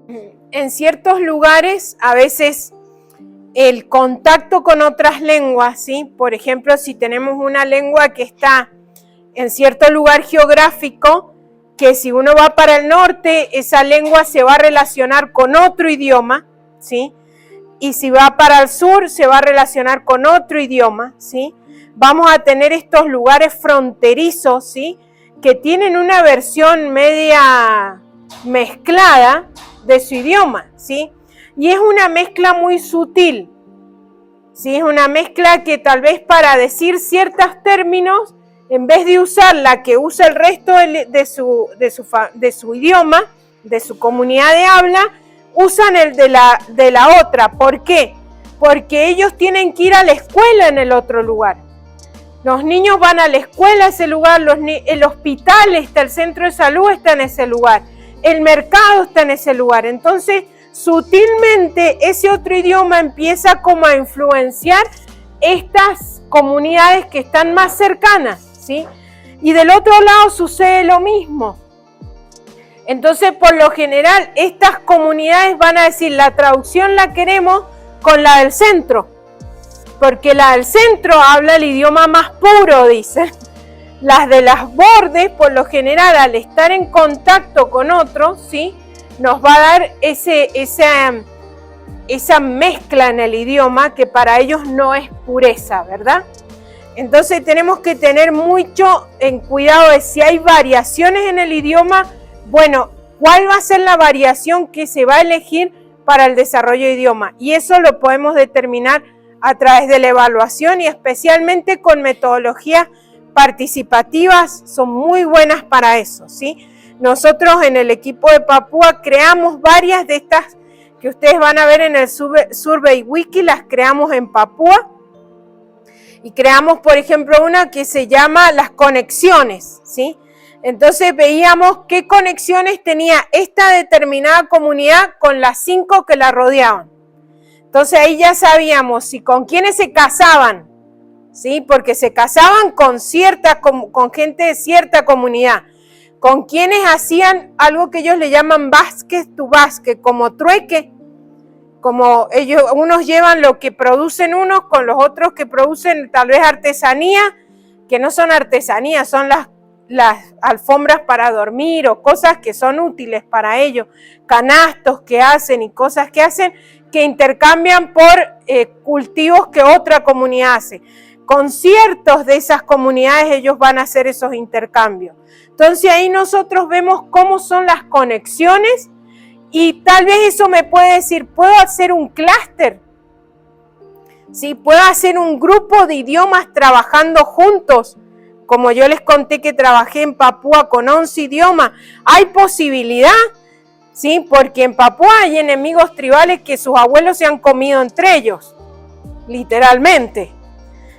en ciertos lugares a veces el contacto con otras lenguas, ¿sí? Por ejemplo, si tenemos una lengua que está en cierto lugar geográfico, que si uno va para el norte, esa lengua se va a relacionar con otro idioma, ¿sí? Y si va para el sur, se va a relacionar con otro idioma, ¿sí? Vamos a tener estos lugares fronterizos, ¿sí? Que tienen una versión media mezclada de su idioma, ¿sí? Y es una mezcla muy sutil, ¿sí? Es una mezcla que tal vez para decir ciertos términos, en vez de usar la que usa el resto de su idioma, de su comunidad de habla, usan el de la otra. ¿Por qué? Porque ellos tienen que ir a la escuela en el otro lugar. Los niños van a la escuela a ese lugar, el hospital está, el centro de salud está en ese lugar, el mercado está en ese lugar. Entonces, sutilmente ese otro idioma empieza como a influenciar estas comunidades que están más cercanas, ¿sí? Y del otro lado sucede lo mismo. Entonces, por lo general, estas comunidades van a decir, la traducción la queremos con la del centro, porque la del centro habla el idioma más puro, dicen. Las de las bordes, por lo general, al estar en contacto con otros, ¿sí? Nos va a dar esa mezcla en el idioma que para ellos no es pureza, ¿verdad? Entonces tenemos que tener mucho en cuidado de si hay variaciones en el idioma, bueno, ¿cuál va a ser la variación que se va a elegir para el desarrollo de idioma? Y eso lo podemos determinar a través de la evaluación y especialmente con metodologías participativas, son muy buenas para eso, ¿sí? Nosotros en el equipo de Papúa creamos varias de estas que ustedes van a ver en el Survey Wiki, las creamos en Papúa y creamos, por ejemplo, una que se llama las conexiones, ¿sí? Entonces veíamos qué conexiones tenía esta determinada comunidad con las 5 que la rodeaban. Entonces ahí ya sabíamos si con quiénes se casaban, ¿sí? Porque se casaban con gente de cierta comunidad, con quienes hacían algo que ellos le llaman basket to basket, como trueque, como unos llevan lo que producen unos con los otros que producen tal vez artesanía, que no son artesanía, son las alfombras para dormir o cosas que son útiles para ellos, canastos que hacen y cosas que hacen, que intercambian por cultivos que otra comunidad hace. Con ciertos de esas comunidades ellos van a hacer esos intercambios. Entonces ahí nosotros vemos cómo son las conexiones y tal vez eso me puede decir, ¿puedo hacer un clúster? ¿Sí? ¿Puedo hacer un grupo de idiomas trabajando juntos? Como yo les conté que trabajé en Papúa con 11 idiomas, ¿hay posibilidad? ¿Sí? Porque en Papúa hay enemigos tribales que sus abuelos se han comido entre ellos, literalmente.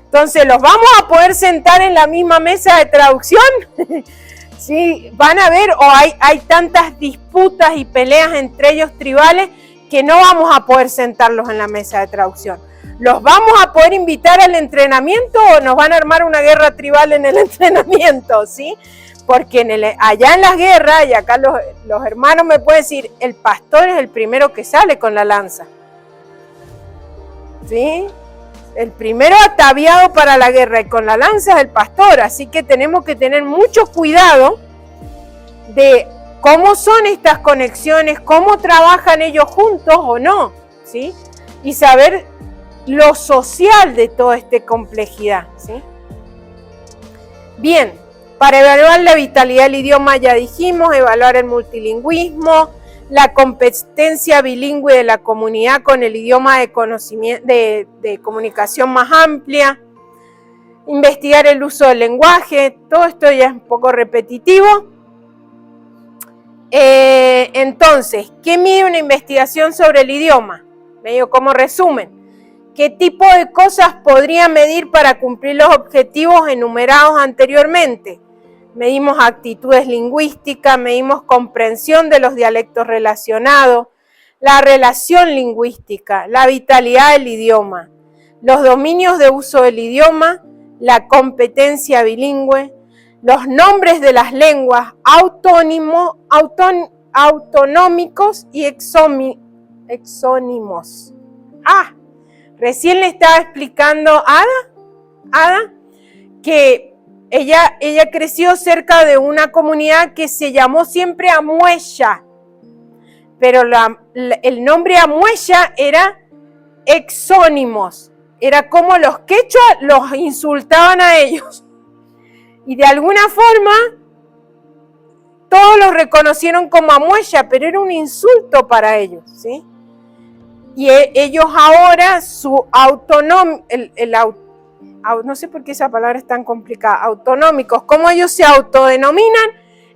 Entonces, ¿los vamos a poder sentar en la misma mesa de traducción? Sí, van a ver, o hay tantas disputas y peleas entre ellos tribales que no vamos a poder sentarlos en la mesa de traducción. ¿Los vamos a poder invitar al entrenamiento o nos van a armar una guerra tribal en el entrenamiento? ¿Sí? Porque allá en las guerras, y acá los hermanos me pueden decir, el pastor es el primero que sale con la lanza. ¿Sí? El primero ataviado para la guerra y con la lanza es el pastor, así que tenemos que tener mucho cuidado de cómo son estas conexiones, cómo trabajan ellos juntos o no, ¿sí? Y saber lo social de toda esta complejidad, ¿sí? Bien, para evaluar la vitalidad del idioma ya dijimos, evaluar el multilingüismo, la competencia bilingüe de la comunidad con el idioma de conocimiento, de comunicación más amplia, investigar el uso del lenguaje, todo esto ya es un poco repetitivo. Entonces, ¿qué mide una investigación sobre el idioma? Medio como resumen. ¿Qué tipo de cosas podría medir para cumplir los objetivos enumerados anteriormente? Medimos actitudes lingüísticas, medimos comprensión de los dialectos relacionados, la relación lingüística, la vitalidad del idioma, los dominios de uso del idioma, la competencia bilingüe, los nombres de las lenguas, autonómicos y exónimos. Recién le estaba explicando a Ada que ella creció cerca de una comunidad que se llamó siempre Amuella, pero el nombre Amuella era exónimos, era como los quechuas los insultaban a ellos y de alguna forma todos los reconocieron como Amuella, pero era un insulto para ellos, ¿sí? Y ellos ahora su autonomía, no sé por qué esa palabra es tan complicada, autonómicos, como ellos se autodenominan,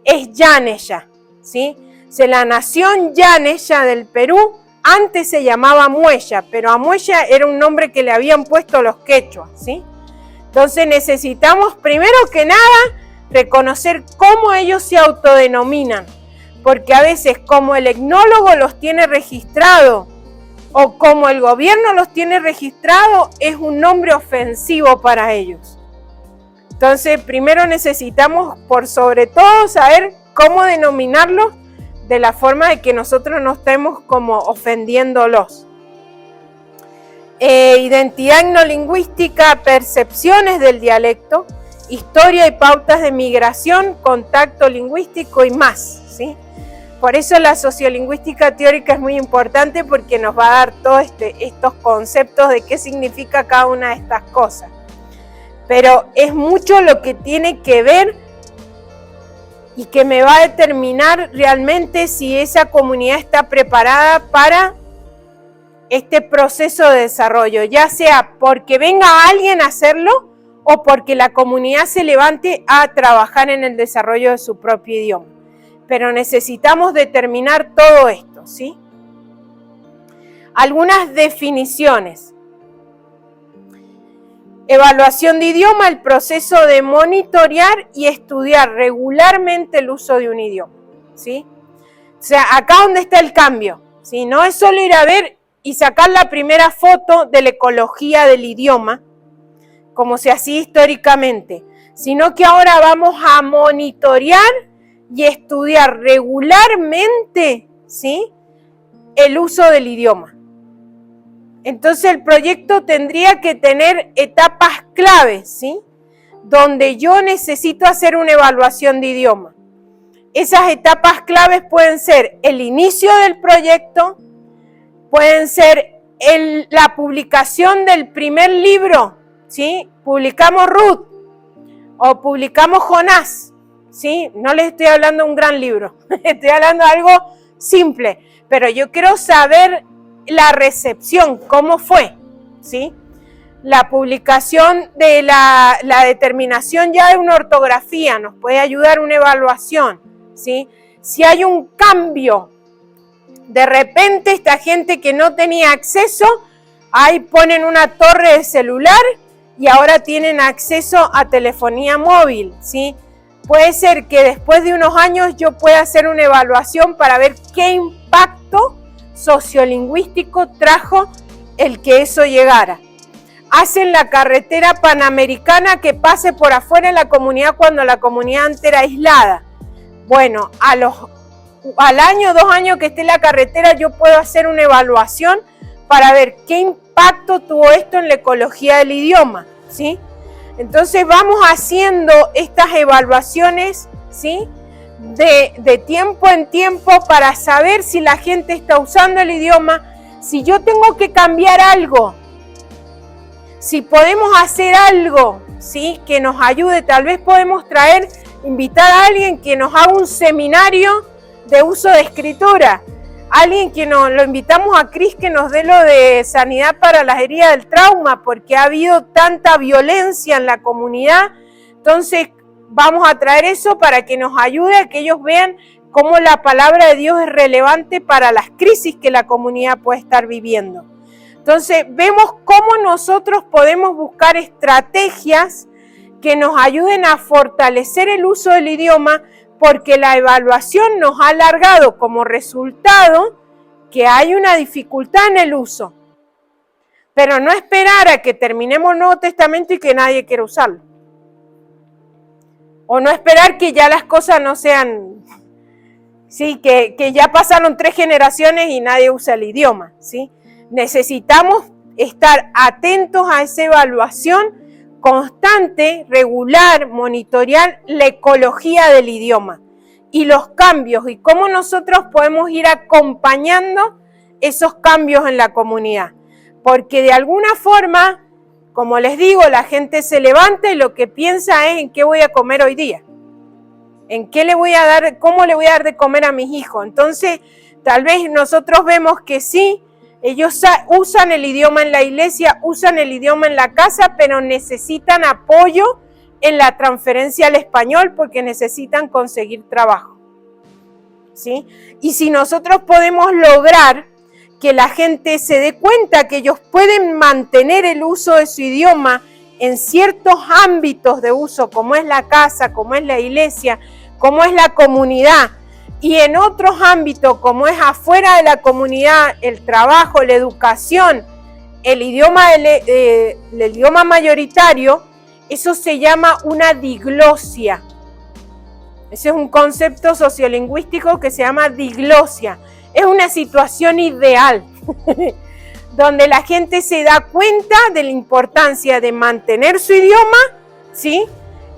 es Yanesya, ¿sí? La nación Yanesya del Perú antes se llamaba Amuella, pero Amuella era un nombre que le habían puesto los quechuas, ¿sí? Entonces necesitamos primero que nada reconocer cómo ellos se autodenominan, porque a veces como el etnólogo los tiene registrado o como el gobierno los tiene registrado, es un nombre ofensivo para ellos. Entonces, primero necesitamos, por sobre todo, saber cómo denominarlos de la forma de que nosotros no estemos como ofendiéndolos. Identidad etnolingüística, percepciones del dialecto, historia y pautas de migración, contacto lingüístico y más, ¿sí? Por eso la sociolingüística teórica es muy importante porque nos va a dar todos estos conceptos de qué significa cada una de estas cosas. Pero es mucho lo que tiene que ver y que me va a determinar realmente si esa comunidad está preparada para este proceso de desarrollo, ya sea porque venga alguien a hacerlo o porque la comunidad se levante a trabajar en el desarrollo de su propio idioma. Pero necesitamos determinar todo esto, ¿sí? Algunas definiciones. Evaluación de idioma, el proceso de monitorear y estudiar regularmente el uso de un idioma, ¿sí? O sea, acá donde está el cambio, ¿sí? No es solo ir a ver y sacar la primera foto de la ecología del idioma, como se hacía históricamente, sino que ahora vamos a monitorear y estudiar regularmente, ¿sí?, el uso del idioma. Entonces el proyecto tendría que tener etapas claves, ¿sí?, donde yo necesito hacer una evaluación de idioma. Esas etapas claves pueden ser el inicio del proyecto, pueden ser la publicación del primer libro, ¿sí? Publicamos Ruth o publicamos Jonás, ¿sí? No les estoy hablando de un gran libro, estoy hablando de algo simple, pero yo quiero saber la recepción, cómo fue, ¿sí? La publicación de la determinación ya de una ortografía nos puede ayudar a una evaluación, ¿sí? Si hay un cambio, de repente esta gente que no tenía acceso, ahí ponen una torre de celular y ahora tienen acceso a telefonía móvil, ¿sí? Puede ser que después de unos años yo pueda hacer una evaluación para ver qué impacto sociolingüístico trajo el que eso llegara. Hacen la carretera panamericana que pase por afuera de la comunidad cuando la comunidad antes era aislada. Bueno, al año, 2 años que esté la carretera, yo puedo hacer una evaluación para ver qué impacto tuvo esto en la ecología del idioma, ¿sí? Entonces vamos haciendo estas evaluaciones, ¿sí?, de tiempo en tiempo para saber si la gente está usando el idioma, si yo tengo que cambiar algo, si podemos hacer algo, ¿sí?, que nos ayude. Tal vez podemos invitar a alguien que nos haga un seminario de uso de escritura, alguien que lo invitamos a Cris que nos dé lo de sanidad para las heridas del trauma, porque ha habido tanta violencia en la comunidad. Entonces vamos a traer eso para que nos ayude a que ellos vean cómo la palabra de Dios es relevante para las crisis que la comunidad puede estar viviendo. Entonces vemos cómo nosotros podemos buscar estrategias que nos ayuden a fortalecer el uso del idioma, porque la evaluación nos ha alargado como resultado que hay una dificultad en el uso. Pero no esperar a que terminemos el Nuevo Testamento y que nadie quiera usarlo. O no esperar que ya las cosas no sean ¿sí? Que ya pasaron 3 generaciones y nadie usa el idioma, ¿sí? Necesitamos estar atentos a esa evaluación constante, regular, monitorear la ecología del idioma y los cambios y cómo nosotros podemos ir acompañando esos cambios en la comunidad. Porque de alguna forma, como les digo, la gente se levanta y lo que piensa es en qué voy a comer hoy día, en qué le voy a dar, cómo le voy a dar de comer a mis hijos. Entonces, tal vez nosotros vemos que sí, ellos usan el idioma en la iglesia, usan el idioma en la casa, pero necesitan apoyo en la transferencia al español porque necesitan conseguir trabajo, ¿sí? Y si nosotros podemos lograr que la gente se dé cuenta que ellos pueden mantener el uso de su idioma en ciertos ámbitos de uso, como es la casa, como es la iglesia, como es la comunidad, y en otros ámbitos, como es afuera de la comunidad, el trabajo, la educación, el idioma mayoritario, eso se llama una diglosia. Ese es un concepto sociolingüístico que se llama diglosia. Es una situación ideal, donde la gente se da cuenta de la importancia de mantener su idioma, ¿sí?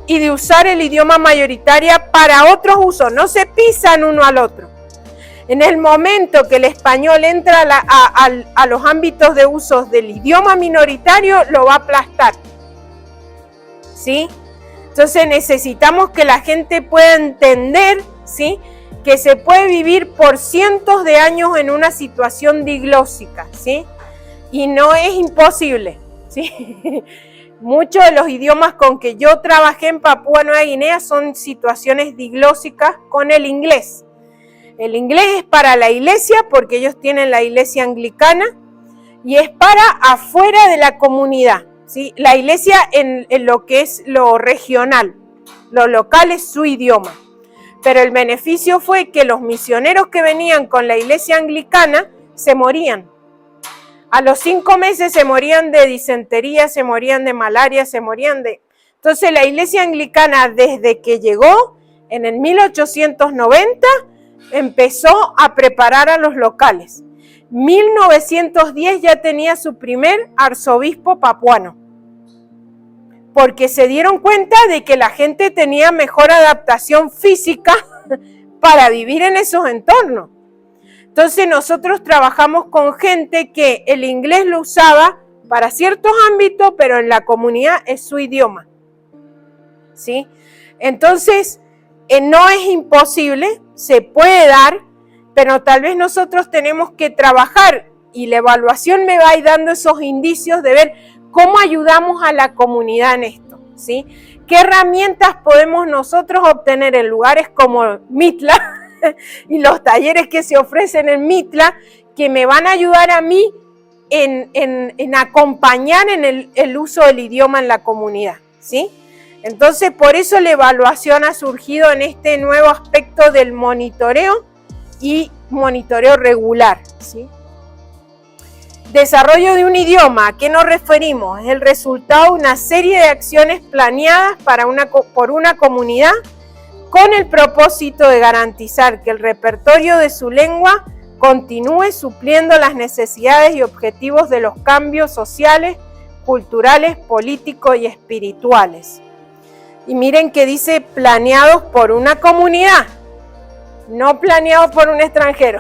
Y de usar el idioma mayoritario para otros usos, no se pisan uno al otro. En el momento que el español entra a los ámbitos de uso del idioma minoritario, lo va a aplastar, ¿sí? Entonces necesitamos que la gente pueda entender, ¿sí?, que se puede vivir por cientos de años en una situación diglósica, ¿sí? Y no es imposible, ¿sí? Muchos de los idiomas con que yo trabajé en Papúa Nueva Guinea son situaciones diglósicas con el inglés. El inglés es para la iglesia porque ellos tienen la iglesia anglicana y es para afuera de la comunidad, ¿sí? La iglesia en lo que es lo regional, lo local es su idioma. Pero el beneficio fue que los misioneros que venían con la iglesia anglicana se morían. A los 5 meses se morían de disentería, se morían de malaria, se morían de... Entonces la iglesia anglicana desde que llegó en el 1890 empezó a preparar a los locales. 1910 ya tenía su primer arzobispo papuano, porque se dieron cuenta de que la gente tenía mejor adaptación física para vivir en esos entornos. Entonces nosotros trabajamos con gente que el inglés lo usaba para ciertos ámbitos, pero en la comunidad es su idioma, ¿sí? Entonces, no es imposible, se puede dar, pero tal vez nosotros tenemos que trabajar y la evaluación me va a ir dando esos indicios de ver cómo ayudamos a la comunidad en esto, ¿sí? ¿Qué herramientas podemos nosotros obtener en lugares como Mitla y los talleres que se ofrecen en Mitla que me van a ayudar a mí en acompañar en el uso del idioma en la comunidad, ¿sí? Entonces, por eso la evaluación ha surgido en este nuevo aspecto del monitoreo y monitoreo regular, ¿sí? Desarrollo de un idioma, ¿a qué nos referimos? Es el resultado de una serie de acciones planeadas por una comunidad con el propósito de garantizar que el repertorio de su lengua continúe supliendo las necesidades y objetivos de los cambios sociales, culturales, políticos y espirituales. Y miren que dice planeados por una comunidad, no planeados por un extranjero.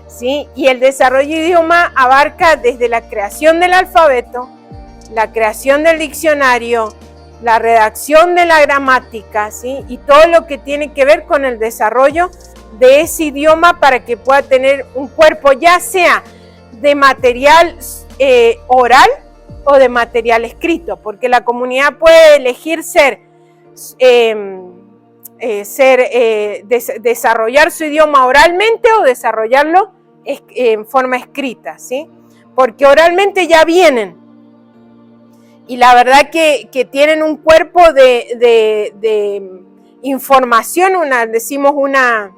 ¿Sí? Y el desarrollo de idioma abarca desde la creación del alfabeto, la creación del diccionario, la redacción de la gramática, ¿sí? Y todo lo que tiene que ver con el desarrollo de ese idioma para que pueda tener un cuerpo, ya sea de material oral o de material escrito, porque la comunidad puede elegir desarrollar su idioma oralmente o desarrollarlo en forma escrita, ¿sí? Porque oralmente ya vienen y la verdad que tienen un cuerpo de información, decimos una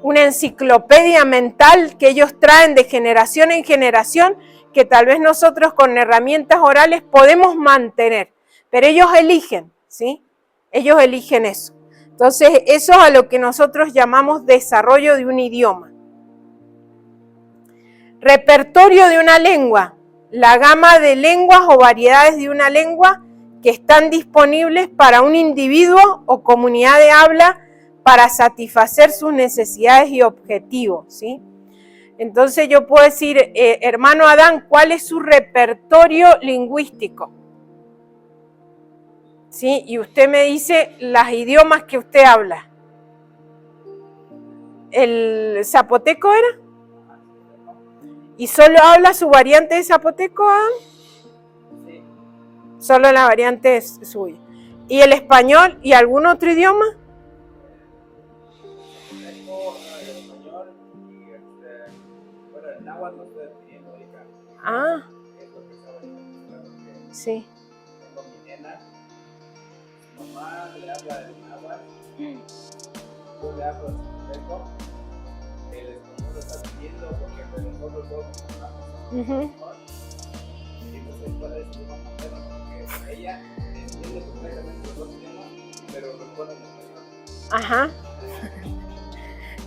enciclopedia mental que ellos traen de generación en generación, que tal vez nosotros con herramientas orales podemos mantener, pero ellos eligen, ¿sí? Ellos eligen eso. Entonces, eso es a lo que nosotros llamamos desarrollo de un idioma. Repertorio de una lengua, la gama de lenguas o variedades de una lengua que están disponibles para un individuo o comunidad de habla para satisfacer sus necesidades y objetivos, ¿sí? Entonces yo puedo decir, hermano Adán, ¿cuál es su repertorio lingüístico? ¿Sí? Y usted me dice los idiomas que usted habla. ¿El zapoteco era? ¿Y solo habla su variante de zapoteco, Adán? Sí. Solo la variante es suya. ¿Y el español y algún otro idioma? Ah. Sí. Tengo mi nena, mi mamá le habla del náhuatl, yo le hablo del zapoteco, el español lo está pidiendo porque entre nosotros dos hablamos y entonces puede decir más materno porque ella entiende completamente los dos idiomas, pero recuerda el español. Ajá.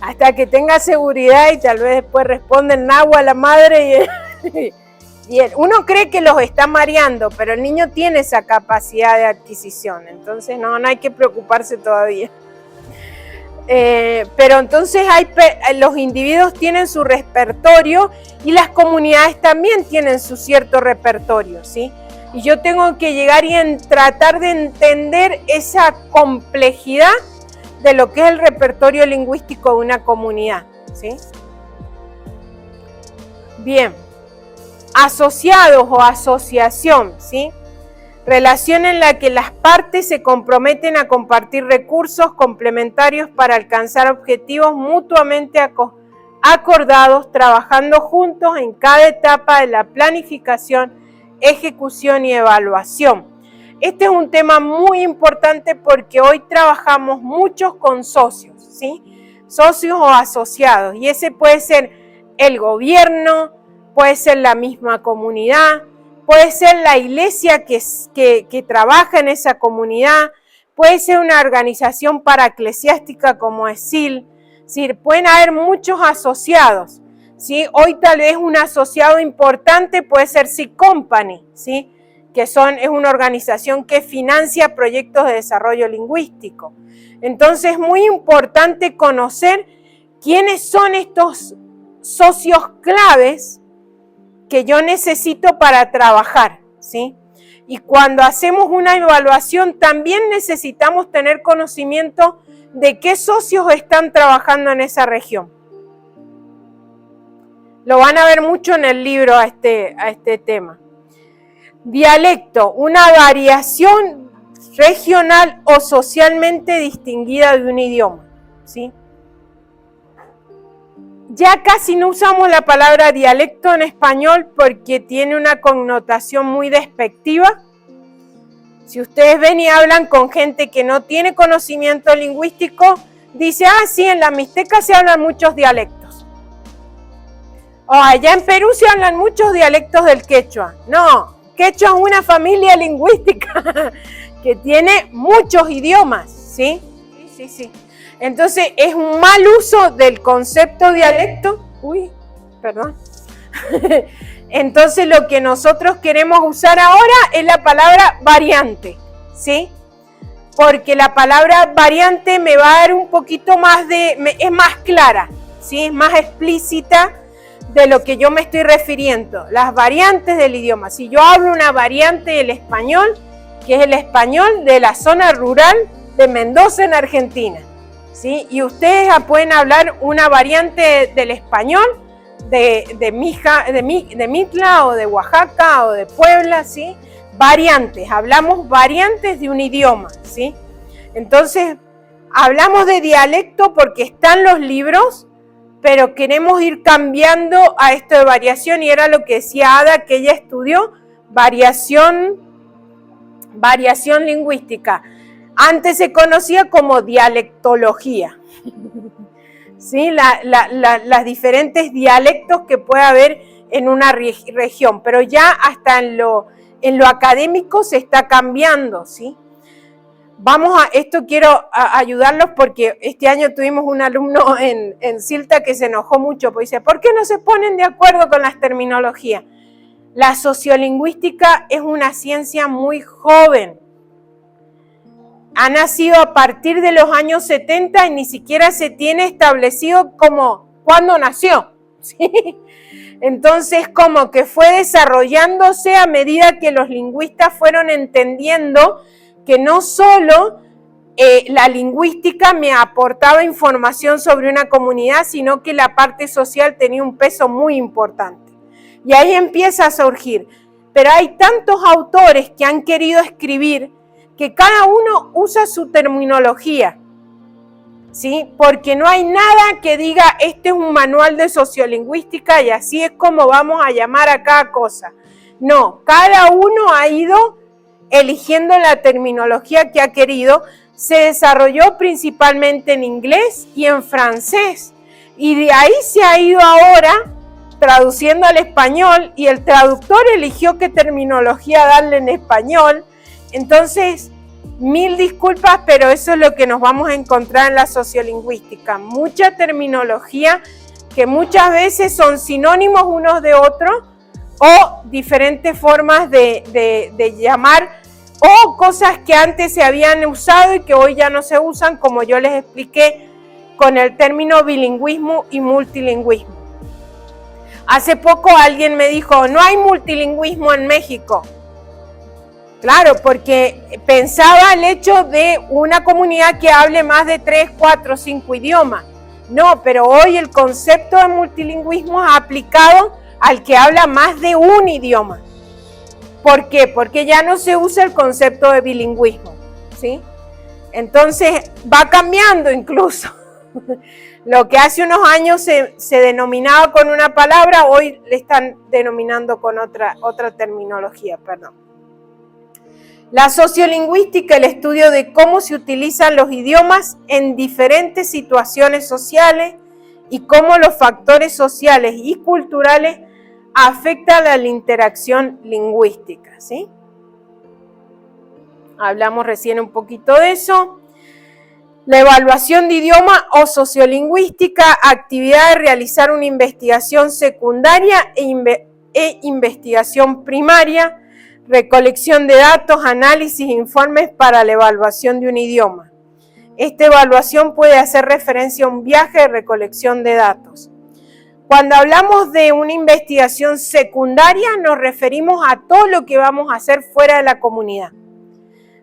Hasta que tenga seguridad y tal vez después responde el náhuatl a la madre y uno cree que los está mareando, pero el niño tiene esa capacidad de adquisición, entonces no hay que preocuparse todavía. Pero entonces los individuos tienen su repertorio y las comunidades también tienen su cierto repertorio, ¿sí? Y yo tengo que llegar y tratar de entender esa complejidad de lo que es el repertorio lingüístico de una comunidad, ¿sí? Bien. Asociados o asociación, ¿sí? Relación en la que las partes se comprometen a compartir recursos complementarios para alcanzar objetivos mutuamente acordados, trabajando juntos en cada etapa de la planificación, ejecución y evaluación. Este es un tema muy importante porque hoy trabajamos muchos con socios, ¿sí? Socios o asociados, y ese puede ser el gobierno, puede ser la misma comunidad, puede ser la iglesia que trabaja en esa comunidad, puede ser una organización paraeclesiástica como es SIL, ¿sí? Pueden haber muchos asociados, ¿sí? Hoy tal vez un asociado importante puede ser SIG Company, ¿sí? Que es una organización que financia proyectos de desarrollo lingüístico. Entonces es muy importante conocer quiénes son estos socios claves que yo necesito para trabajar, ¿sí? Y cuando hacemos una evaluación también necesitamos tener conocimiento de qué socios están trabajando en esa región. Lo van a ver mucho en el libro a este tema. Dialecto, una variación regional o socialmente distinguida de un idioma, ¿sí? Ya casi no usamos la palabra dialecto en español porque tiene una connotación muy despectiva. Si ustedes ven y hablan con gente que no tiene conocimiento lingüístico, dice, sí, en la Mixteca se hablan muchos dialectos. O allá en Perú se hablan muchos dialectos del quechua. No, quechua es una familia lingüística que tiene muchos idiomas, ¿sí? Sí. Entonces, es un mal uso del concepto dialecto. Perdón. Entonces, lo que nosotros queremos usar ahora es la palabra variante, ¿sí? Porque la palabra variante me va a dar un poquito más es más clara, ¿sí? Es más explícita de lo que yo me estoy refiriendo. Las variantes del idioma. Si yo hablo una variante del español, que es el español de la zona rural de Mendoza, en Argentina, ¿sí? Y ustedes pueden hablar una variante del español de Mitla o de Oaxaca o de Puebla, ¿sí? Variantes, hablamos variantes de un idioma, ¿sí? Entonces, hablamos de dialecto porque están los libros, pero queremos ir cambiando a esto de variación, y era lo que decía Ada, que ella estudió variación lingüística. Antes se conocía como dialectología, ¿sí? Las diferentes dialectos que puede haber en una región, pero ya hasta en lo académico se está cambiando, ¿sí? Esto quiero ayudarlos porque este año tuvimos un alumno en Silta que se enojó mucho, porque dice, ¿por qué no se ponen de acuerdo con las terminologías? La sociolingüística es una ciencia muy joven. Ha nacido a partir de los años 70 y ni siquiera se tiene establecido como cuándo nació, ¿sí? Entonces, como que fue desarrollándose a medida que los lingüistas fueron entendiendo que no solo la lingüística me aportaba información sobre una comunidad, sino que la parte social tenía un peso muy importante. Y ahí empieza a surgir. Pero hay tantos autores que han querido escribir que cada uno usa su terminología, ¿sí? Porque no hay nada que diga, este es un manual de sociolingüística y así es como vamos a llamar a cada cosa. No, cada uno ha ido eligiendo la terminología que ha querido. Se desarrolló principalmente en inglés y en francés. Y de ahí se ha ido ahora traduciendo al español y el traductor eligió qué terminología darle en español. Entonces, mil disculpas, pero eso es lo que nos vamos a encontrar en la sociolingüística. Mucha terminología que muchas veces son sinónimos unos de otros o diferentes formas de llamar o cosas que antes se habían usado y que hoy ya no se usan, como yo les expliqué con el término bilingüismo y multilingüismo. Hace poco alguien me dijo, no hay multilingüismo en México. Claro, porque pensaba el hecho de una comunidad que hable más de 3, 4, 5 idiomas. No, pero hoy el concepto de multilingüismo es aplicado al que habla más de un idioma. ¿Por qué? Porque ya no se usa el concepto de bilingüismo, ¿sí? Entonces va cambiando incluso. Lo que hace unos años se denominaba con una palabra, hoy le están denominando con otra terminología, perdón. La sociolingüística, el estudio de cómo se utilizan los idiomas en diferentes situaciones sociales y cómo los factores sociales y culturales afectan a la interacción lingüística, ¿sí? Hablamos recién un poquito de eso. La evaluación de idioma o sociolingüística, actividad de realizar una investigación secundaria e investigación primaria, recolección de datos, análisis e informes para la evaluación de un idioma. Esta evaluación puede hacer referencia a un viaje de recolección de datos. Cuando hablamos de una investigación secundaria, nos referimos a todo lo que vamos a hacer fuera de la comunidad.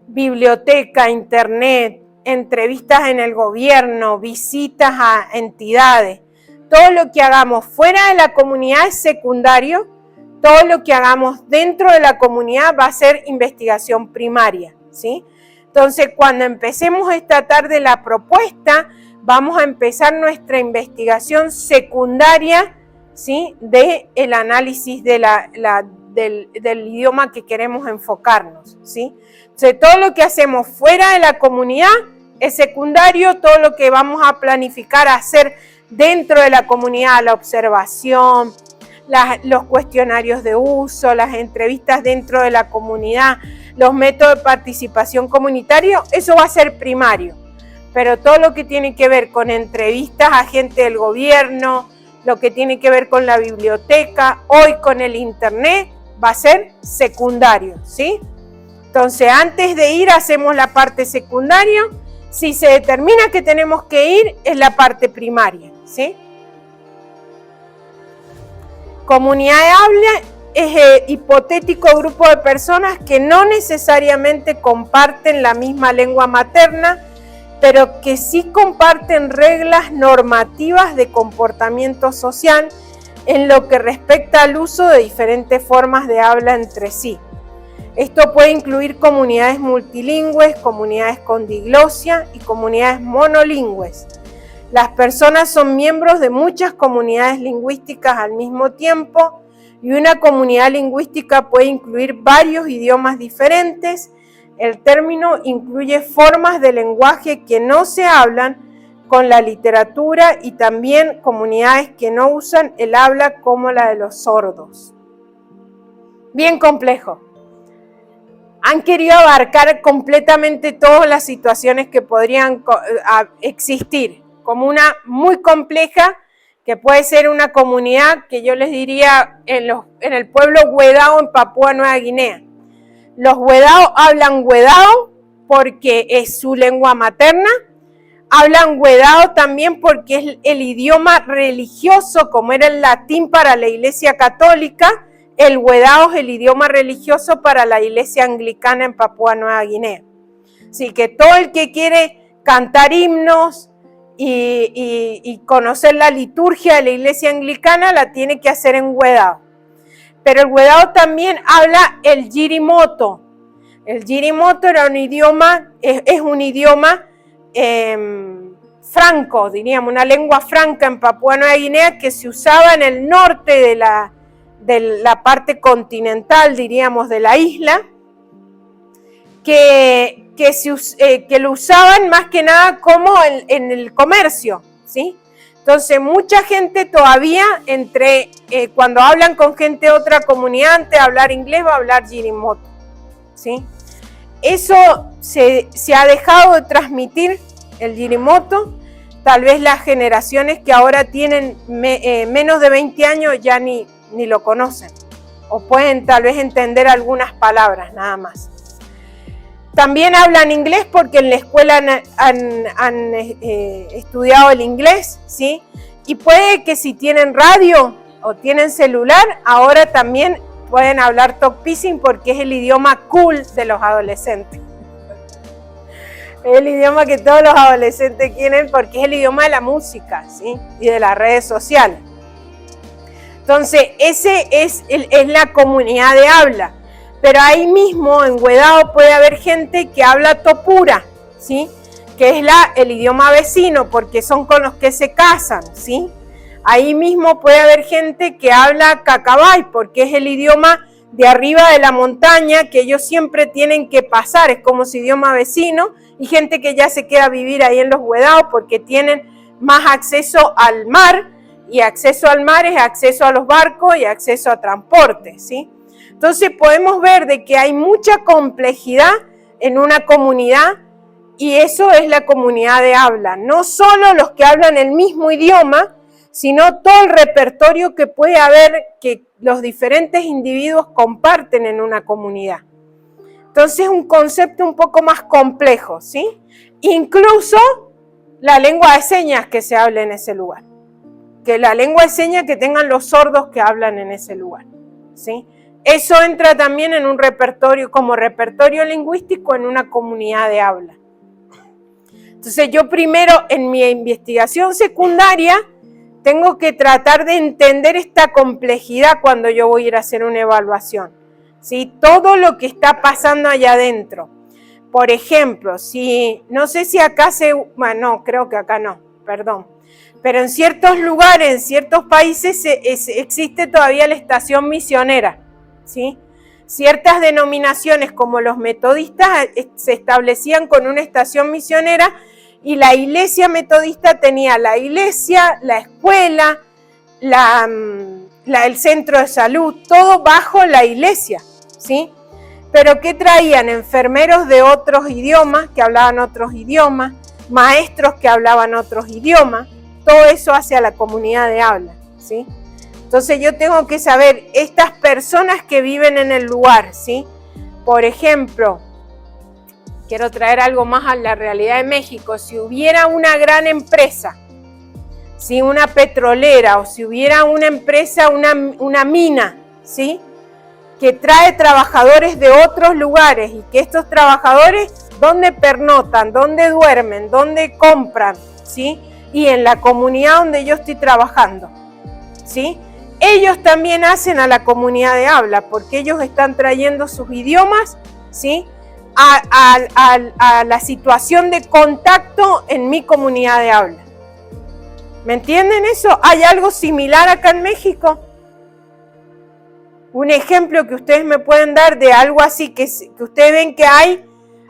Biblioteca, internet, entrevistas en el gobierno, visitas a entidades. Todo lo que hagamos fuera de la comunidad es secundario. Todo lo que hagamos dentro de la comunidad va a ser investigación primaria, ¿sí? Entonces, cuando empecemos esta tarde la propuesta, vamos a empezar nuestra investigación secundaria, ¿sí? Del análisis del idioma que queremos enfocarnos, ¿sí? Entonces, todo lo que hacemos fuera de la comunidad es secundario, todo lo que vamos a planificar hacer dentro de la comunidad, la observación, los cuestionarios de uso, las entrevistas dentro de la comunidad, los métodos de participación comunitario, eso va a ser primario. Pero todo lo que tiene que ver con entrevistas a gente del gobierno, lo que tiene que ver con la biblioteca, hoy con el internet, va a ser secundario, ¿sí? Entonces, antes de ir, hacemos la parte secundaria. Si se determina que tenemos que ir, es la parte primaria, ¿sí? Comunidad de habla es el hipotético grupo de personas que no necesariamente comparten la misma lengua materna, pero que sí comparten reglas normativas de comportamiento social en lo que respecta al uso de diferentes formas de habla entre sí. Esto puede incluir comunidades multilingües, comunidades con diglosia y comunidades monolingües. Las personas son miembros de muchas comunidades lingüísticas al mismo tiempo y una comunidad lingüística puede incluir varios idiomas diferentes. El término incluye formas de lenguaje que no se hablan con la literatura y también comunidades que no usan el habla como la de los sordos. Bien complejo. han querido abarcar completamente todas las situaciones que podrían existir, como una muy compleja, que puede ser una comunidad que yo les diría en el pueblo Wedao en Papúa Nueva Guinea. Los Wedao hablan Wedao porque es su lengua materna, hablan Wedao también porque es el idioma religioso, como era el latín para la Iglesia Católica, el Wedao es el idioma religioso para la Iglesia Anglicana en Papúa Nueva Guinea. Así que todo el que quiere cantar himnos y conocer la liturgia de la Iglesia Anglicana la tiene que hacer en Wedao. Pero el Wedao también habla el Yirimoto. El Yirimoto era un idioma, es un idioma franco, diríamos, una lengua franca en Papúa Nueva Guinea que se usaba en el norte de la parte continental, diríamos, de la isla, que lo usaban más que nada como en el comercio, ¿sí? Entonces, mucha gente todavía, cuando hablan con gente de otra comunidad, antes de hablar inglés, va a hablar Yirimoto, ¿sí? Eso se ha dejado de transmitir, el Yirimoto. Tal vez las generaciones que ahora tienen menos de 20 años ya ni lo conocen, o pueden tal vez entender algunas palabras nada más. También hablan inglés porque en la escuela han estudiado el inglés, ¿sí? Y puede que si tienen radio o tienen celular, ahora también pueden hablar Tokpisin porque es el idioma cool de los adolescentes. Es el idioma que todos los adolescentes quieren porque es el idioma de la música, ¿sí? Y de las redes sociales. Entonces, ese es la comunidad de habla. Pero ahí mismo en Wedao puede haber gente que habla Topura, ¿sí? Que es el idioma vecino, porque son con los que se casan, ¿sí? Ahí mismo puede haber gente que habla Cacabay, porque es el idioma de arriba de la montaña que ellos siempre tienen que pasar, es como su idioma vecino, y gente que ya se queda a vivir ahí en los Wedao porque tienen más acceso al mar, y acceso al mar es acceso a los barcos y acceso a transporte, ¿sí? Entonces podemos ver de que hay mucha complejidad en una comunidad y eso es la comunidad de habla. No solo los que hablan el mismo idioma, sino todo el repertorio que puede haber que los diferentes individuos comparten en una comunidad. Entonces es un concepto un poco más complejo, ¿sí? Incluso la lengua de señas que se habla en ese lugar. Que la lengua de señas que tengan los sordos que hablan en ese lugar, ¿sí? Eso entra también en un repertorio, como repertorio lingüístico en una comunidad de habla. Entonces yo primero en mi investigación secundaria tengo que tratar de entender esta complejidad cuando yo voy a ir a hacer una evaluación, ¿sí? Todo lo que está pasando allá adentro. Por ejemplo, no sé si acá no, creo que acá no, perdón. Pero en ciertos lugares, en ciertos países existe todavía la estación misionera, ¿sí? Ciertas denominaciones como los metodistas se establecían con una estación misionera y la iglesia metodista tenía la iglesia, la escuela, el centro de salud, todo bajo la iglesia, ¿sí? Pero ¿qué traían? Enfermeros de otros idiomas, que hablaban otros idiomas, maestros que hablaban otros idiomas, todo eso hacia la comunidad de habla, ¿sí? Entonces yo tengo que saber, estas personas que viven en el lugar, ¿sí? Por ejemplo, quiero traer algo más a la realidad de México, si hubiera una gran empresa, ¿sí? Una petrolera, o si hubiera una empresa, una mina, ¿sí? Que trae trabajadores de otros lugares y que estos trabajadores, ¿dónde pernotan? ¿Dónde duermen? ¿Dónde compran? ¿Sí? Y en la comunidad donde yo estoy trabajando, ¿sí? Ellos también hacen a la comunidad de habla, porque ellos están trayendo sus idiomas, ¿sí? A la situación de contacto en mi comunidad de habla. ¿Me entienden eso? ¿Hay algo similar acá en México? Un ejemplo que ustedes me pueden dar de algo así, que ustedes ven que hay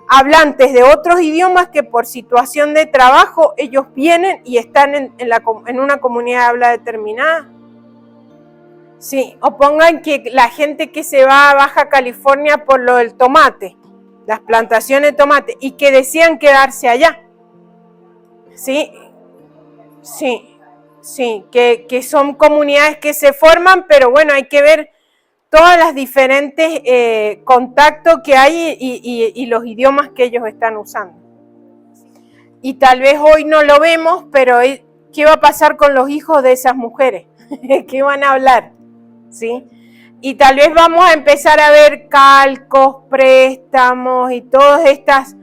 hablantes de otros idiomas que por situación de trabajo ellos vienen y están en una comunidad de habla determinada. Sí, o pongan que la gente que se va a Baja California por lo del tomate, las plantaciones de tomate, y que decían quedarse allá. ¿Sí? Sí, que son comunidades que se forman, pero bueno, hay que ver todas las diferentes contactos que hay y los idiomas que ellos están usando. Y tal vez hoy no lo vemos, pero ¿qué va a pasar con los hijos de esas mujeres? ¿Qué van a hablar? ¿Sí? Y tal vez vamos a empezar a ver calcos, préstamos y todas estas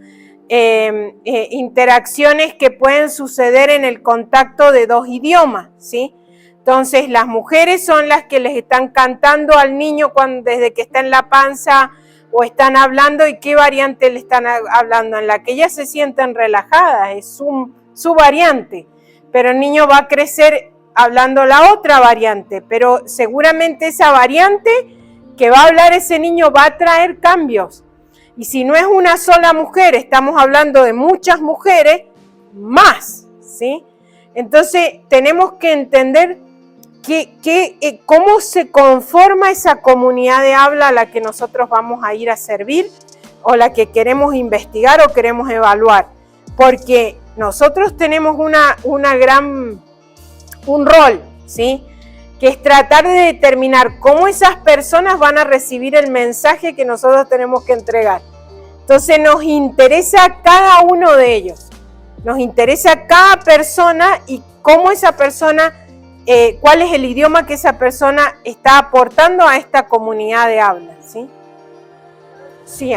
interacciones que pueden suceder en el contacto de dos idiomas, ¿sí? Entonces las mujeres son las que les están cantando al niño desde que está en la panza o están hablando, y qué variante le están hablando, en la que ellas se sienten relajadas, es su variante, pero el niño va a crecer hablando la otra variante, pero seguramente esa variante que va a hablar ese niño va a traer cambios. Y si no es una sola mujer, estamos hablando de muchas mujeres más, ¿sí? Entonces tenemos que entender cómo se conforma esa comunidad de habla a la que nosotros vamos a ir a servir, o la que queremos investigar o queremos evaluar, porque nosotros tenemos un rol, ¿sí? Que es tratar de determinar cómo esas personas van a recibir el mensaje que nosotros tenemos que entregar. Entonces nos interesa cada uno de ellos, nos interesa cada persona y cómo esa persona, cuál es el idioma que esa persona está aportando a esta comunidad de habla, ¿sí? Sí,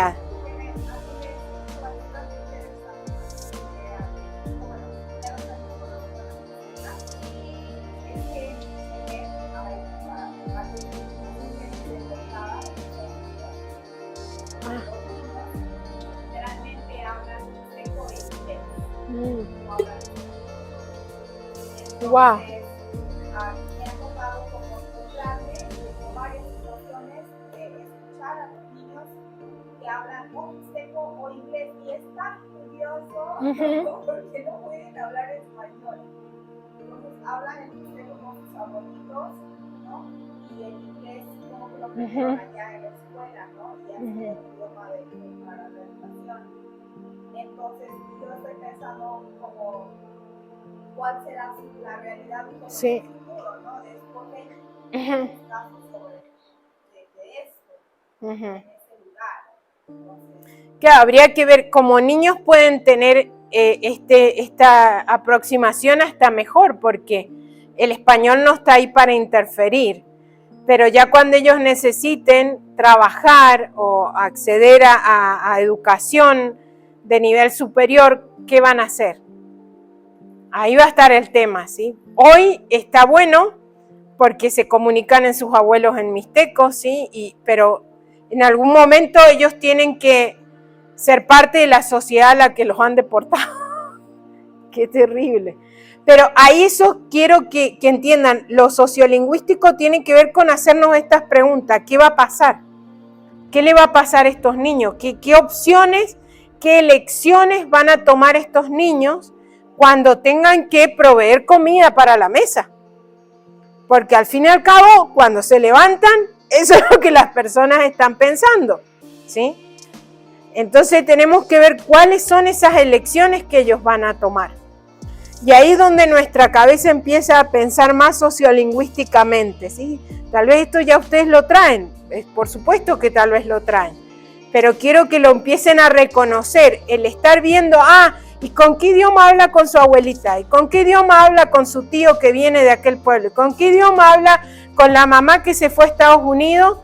wow. Me ha tocado como encontrarme en varias situaciones escuchar a los niños que hablan o mixteco o inglés, y es tan curioso porque no pueden hablar español. Entonces hablan el mixteco con sus abuelitos, ¿no? Y el inglés como que lo aprendieron allá en la escuela, ¿no? Y así es el idioma para la educación. Entonces yo estoy pensando como cuál será la realidad del futuro, ¿no? Después de casos sobre esto, en ese lugar. Entonces, Claro, habría que ver, como niños pueden tener esta aproximación hasta mejor, porque el español no está ahí para interferir, pero ya cuando ellos necesiten trabajar o acceder a educación de nivel superior, ¿qué van a hacer? Ahí va a estar el tema, ¿sí? Hoy está bueno porque se comunican en sus abuelos en mixteco, ¿sí? Pero en algún momento ellos tienen que ser parte de la sociedad a la que los han deportado. Qué terrible. Pero ahí eso quiero que entiendan, lo sociolingüístico tiene que ver con hacernos estas preguntas. ¿Qué va a pasar? ¿Qué le va a pasar a estos niños? ¿Qué opciones, qué elecciones van a tomar estos niños cuando tengan que proveer comida para la mesa? Porque al fin y al cabo, cuando se levantan, eso es lo que las personas están pensando, ¿sí? Entonces tenemos que ver cuáles son esas elecciones que ellos van a tomar. Y ahí es donde nuestra cabeza empieza a pensar más sociolingüísticamente, ¿sí? Tal vez esto ya ustedes lo traen, por supuesto que tal vez lo traen, pero quiero que lo empiecen a reconocer, el estar viendo, ¿y con qué idioma habla con su abuelita? ¿Y con qué idioma habla con su tío que viene de aquel pueblo? ¿Y con qué idioma habla con la mamá que se fue a Estados Unidos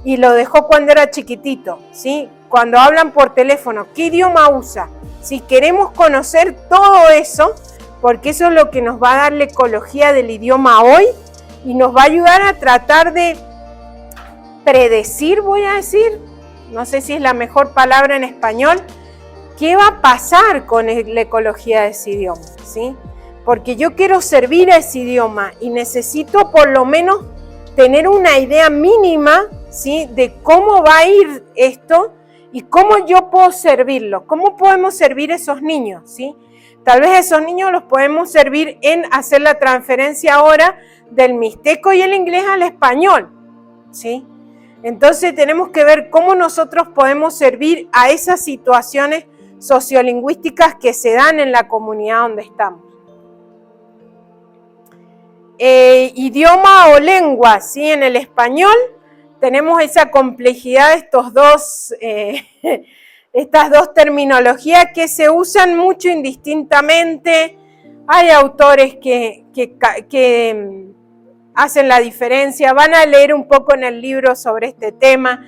y lo dejó cuando era chiquitito? ¿Sí? Cuando hablan por teléfono, ¿qué idioma usa? Si queremos conocer todo eso, porque eso es lo que nos va a dar la ecología del idioma hoy y nos va a ayudar a tratar de predecir, voy a decir, no sé si es la mejor palabra en español, ¿qué va a pasar con la ecología de ese idioma? ¿Sí? Porque yo quiero servir a ese idioma y necesito por lo menos tener una idea mínima, ¿sí?, de cómo va a ir esto y cómo yo puedo servirlo, cómo podemos servir a esos niños, ¿sí? Tal vez esos niños los podemos servir en hacer la transferencia ahora del mixteco y el inglés al español, ¿sí? Entonces tenemos que ver cómo nosotros podemos servir a esas situaciones sociolingüísticas que se dan en la comunidad donde estamos. Idioma o lengua, ¿sí? En el español tenemos esa complejidad de estas dos terminologías que se usan mucho indistintamente. Hay autores que hacen la diferencia, van a leer un poco en el libro sobre este tema.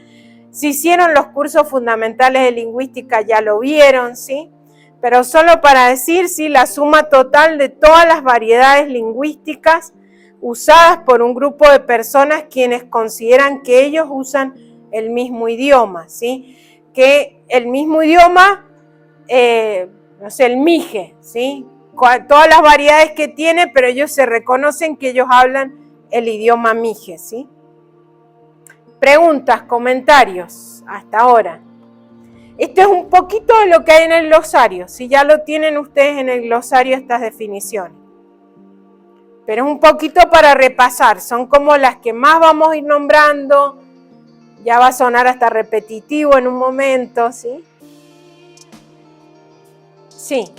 Si hicieron los cursos fundamentales de lingüística ya lo vieron, ¿sí? Pero solo para decir, sí, la suma total de todas las variedades lingüísticas usadas por un grupo de personas quienes consideran que ellos usan el mismo idioma, ¿sí? Que el mismo idioma, no sé, el mije, ¿sí? Todas las variedades que tiene, pero ellos se reconocen que ellos hablan el idioma mije, ¿sí? Preguntas, comentarios, hasta ahora. Esto es un poquito de lo que hay en el glosario, si ya lo tienen ustedes en el glosario estas definiciones. Pero es un poquito para repasar, son como las que más vamos a ir nombrando, ya va a sonar hasta repetitivo en un momento, ¿sí? Sí.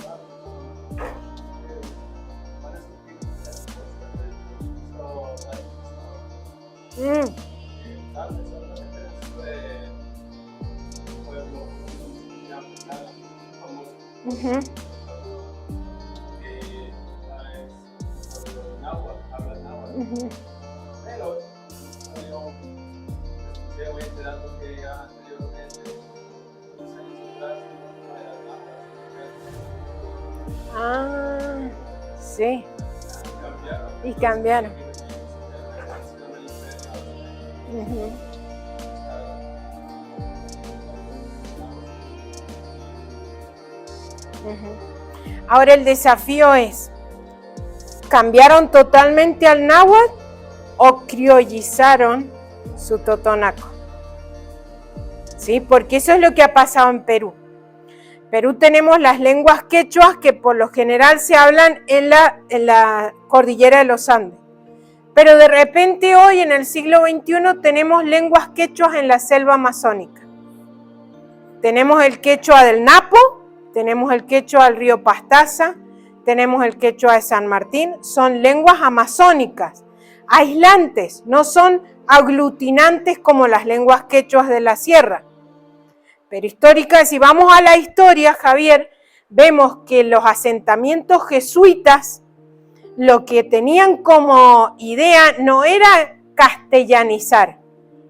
Pero voy enterando que ya anteriormente, años atrás, sí. Y cambiaron. Ahora el desafío es, ¿cambiaron totalmente al náhuatl o criollizaron su totonaco? ¿Sí? Porque eso es lo que ha pasado en Perú. En Perú tenemos las lenguas quechuas que por lo general se hablan en la cordillera de los Andes. Pero de repente hoy en el siglo XXI tenemos lenguas quechuas en la selva amazónica. Tenemos el quechua del Napo, tenemos el quechua del río Pastaza, tenemos el quechua de San Martín, son lenguas amazónicas, aislantes, no son aglutinantes como las lenguas quechuas de la sierra. Pero históricas, si vamos a la historia, Javier, vemos que los asentamientos jesuitas lo que tenían como idea no era castellanizar,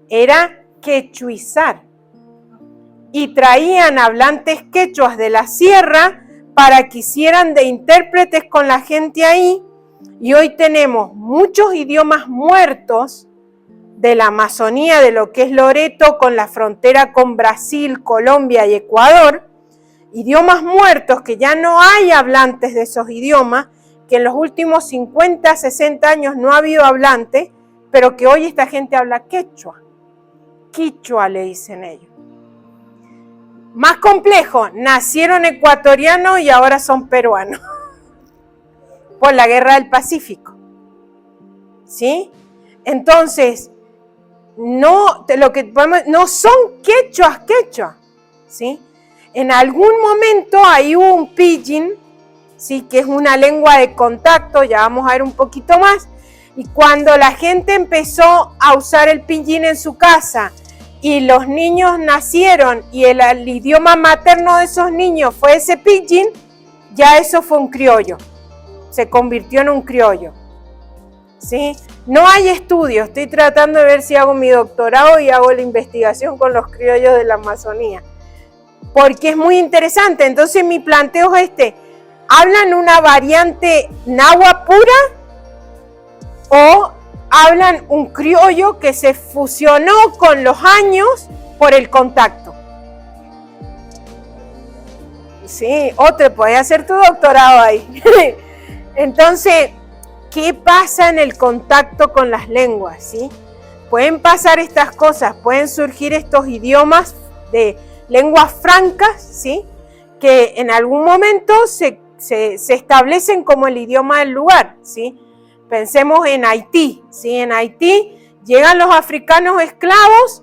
era quechuizar. Y traían hablantes quechuas de la sierra para que hicieran de intérpretes con la gente ahí. Y hoy tenemos muchos idiomas muertos de la Amazonía, de lo que es Loreto, con la frontera con Brasil, Colombia y Ecuador. Idiomas muertos que ya no hay hablantes de esos idiomas, que en los últimos 50, 60 años no ha habido hablantes, pero que hoy esta gente habla quechua. Quichua le dicen ellos. Más complejo, nacieron ecuatorianos y ahora son peruanos. Por la guerra del Pacífico. ¿Sí? Entonces, no son quechuas, ¿sí? En algún momento ahí hubo un pidgin, ¿sí? Que es una lengua de contacto, ya vamos a ver un poquito más, y cuando la gente empezó a usar el pidgin en su casa y los niños nacieron y el idioma materno de esos niños fue ese pidgin, ya eso fue un criollo, se convirtió en un criollo, ¿sí? No hay estudios, estoy tratando de ver si hago mi doctorado y hago la investigación con los criollos de la Amazonía, porque es muy interesante. Entonces mi planteo es ¿hablan una variante náhuatl pura o hablan un criollo que se fusionó con los años por el contacto? Sí, otro, podés hacer tu doctorado ahí. Entonces, ¿qué pasa en el contacto con las lenguas? ¿Sí? Pueden pasar estas cosas, pueden surgir estos idiomas de lenguas francas, ¿sí? Que en algún momento se establecen como el idioma del lugar, ¿sí? Pensemos en Haití, ¿sí? En Haití llegan los africanos esclavos,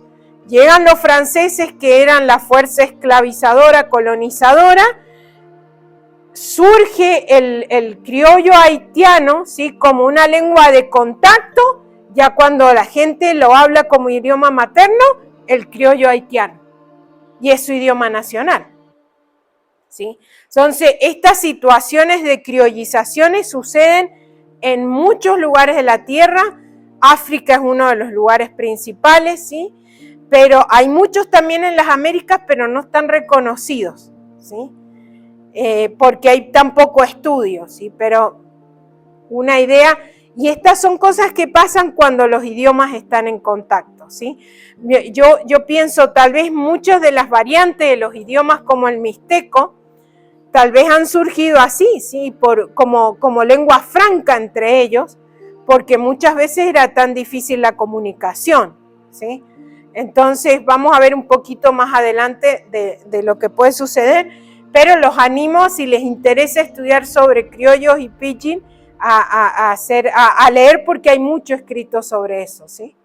Llegan los franceses, que eran la fuerza esclavizadora, colonizadora, surge el criollo haitiano, ¿sí? Como una lengua de contacto, ya cuando la gente lo habla como idioma materno, el criollo haitiano, y es su idioma nacional, ¿sí? Entonces, estas situaciones de criollizaciones suceden en muchos lugares de la tierra. África es uno de los lugares principales, ¿sí? Pero hay muchos también en las Américas, pero no están reconocidos, ¿sí? Porque hay tan poco estudios, ¿sí? Pero una idea, y estas son cosas que pasan cuando los idiomas están en contacto, ¿sí? Yo pienso, tal vez muchas de las variantes de los idiomas, como el mixteco, tal vez han surgido así, ¿sí? Como lengua franca entre ellos, porque muchas veces era tan difícil la comunicación, ¿sí? Entonces vamos a ver un poquito más adelante de lo que puede suceder, pero los animo, si les interesa estudiar sobre criollos y pidgin, a leer, porque hay mucho escrito sobre eso, ¿sí?